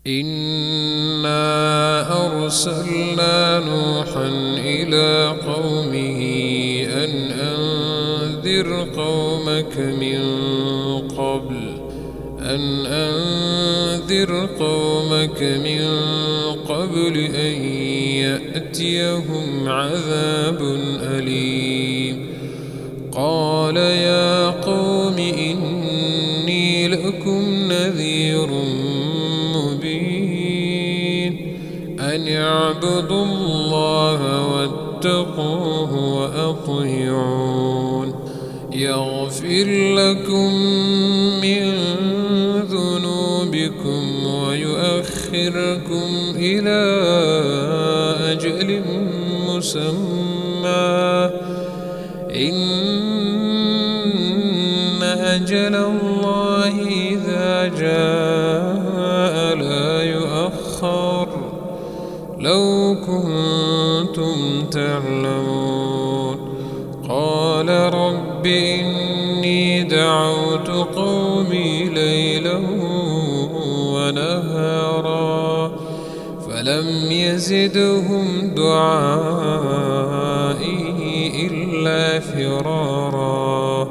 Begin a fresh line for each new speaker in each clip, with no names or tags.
إنا أرسلنا نوحا إلى قومه أن أنذر قومك من قبل أن يأتيهم عذاب أليم. قال يا قوم إني لكم نذير مبين أن اعبدوا الله واتقوه وأطيعون يغفر لكم من ذنوبكم ويؤخركم إلى أجل مسمى إن أجل الله إذا جاء لا يؤخر لو كنتم تعلمون. قال رب إني دعوت قومي ليلا ونهارا فلم يزدهم دعائي إلا فرارا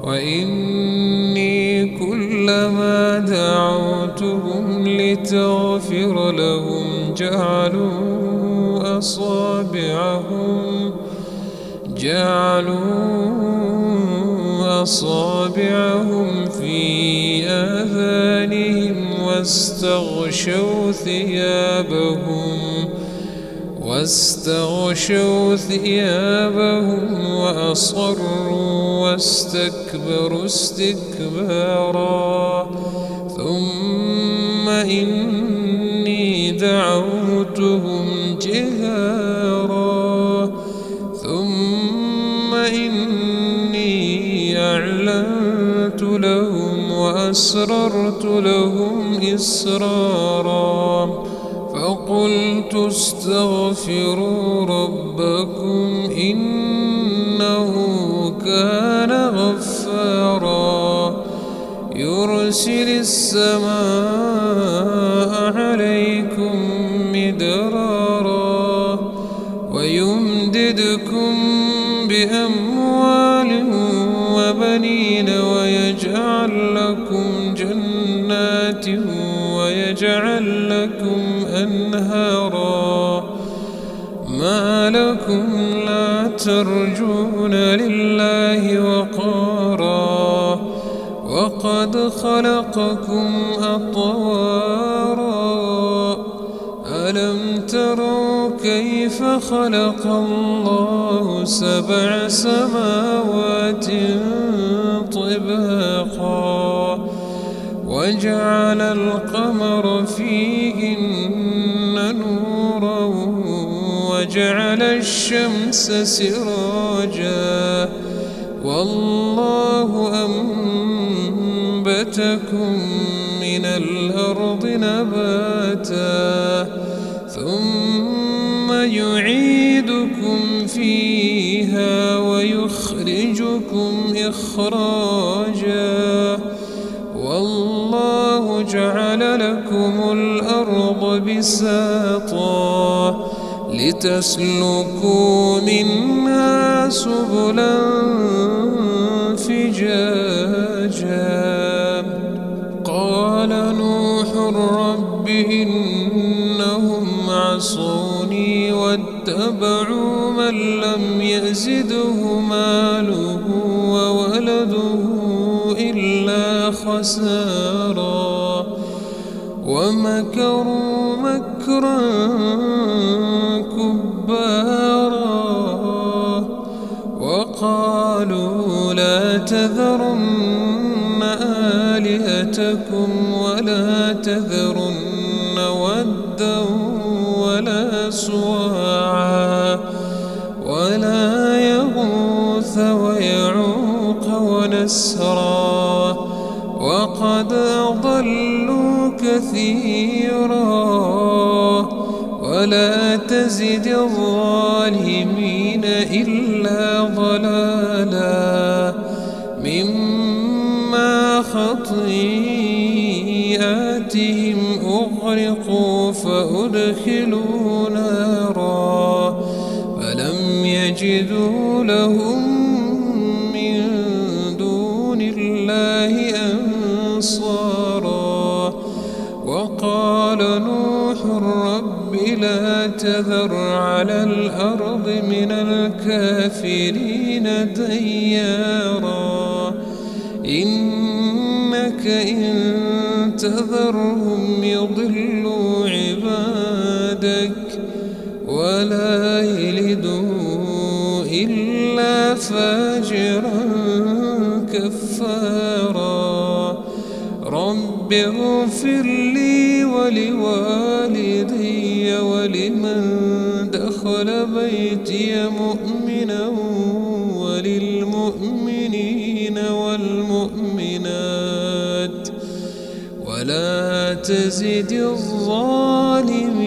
وإني كلما دعوتهم لتغفر لهم جعلوا أصابعهم في آذانهم واستغشوا ثيابهم وأصروا واستكبروا استكبارا. ثم إني دعوتهم جهارا ثم إني أعلنت لهم وأسررت لهم إسرارا فقلت استغفروا ربكم إنه كان غفارا يرسل السماء عليكم مدرارا ويمددكم بأموال وبنين ويجعل لكم جنات ويجعل لكم أنهارا. ما لكم لا ترجون لله وقارا وقد خلقكم أطوارا. ألم تروا كيف خلق الله 7 سماوات طباقا وجعل القمر فيهن نورا وجعل الشمس سراجا والله أنبتكم من الأرض نباتا ثم يعيدكم فيها ويخرجكم إخراجا والله جعل لكم الأرض بساطا لتسلكوا منها سبلا فجاجا. قال نوح رب إنهم عصوني واتبعوا من لم يزده ماله وولده إلا خسارا ومكروا مكرا كبارا وقالوا لا تذرن آلهتكم ولا تذرن ودا ولا سواعا ولا يغوث ويعوق ونسرا وقد أضلوا كثيرا ولا تزد الظالمين إلا ضلالا مما خطيئاتهم أغرقوا فأدخلوا نارا فلم يجدوا لهم من دون الله أنصارا. وقال نوح رب لا تذر على الأرض من الكافرين ديارا إنك إن تذرهم يضلوا عبادك ولا يلدوا إلا فاجرا كفارا. رب اغفر لي ولوالدي ولمن دخل بيتي مؤمنا وللمؤمنين والمؤمنات ولا تزد الظالمين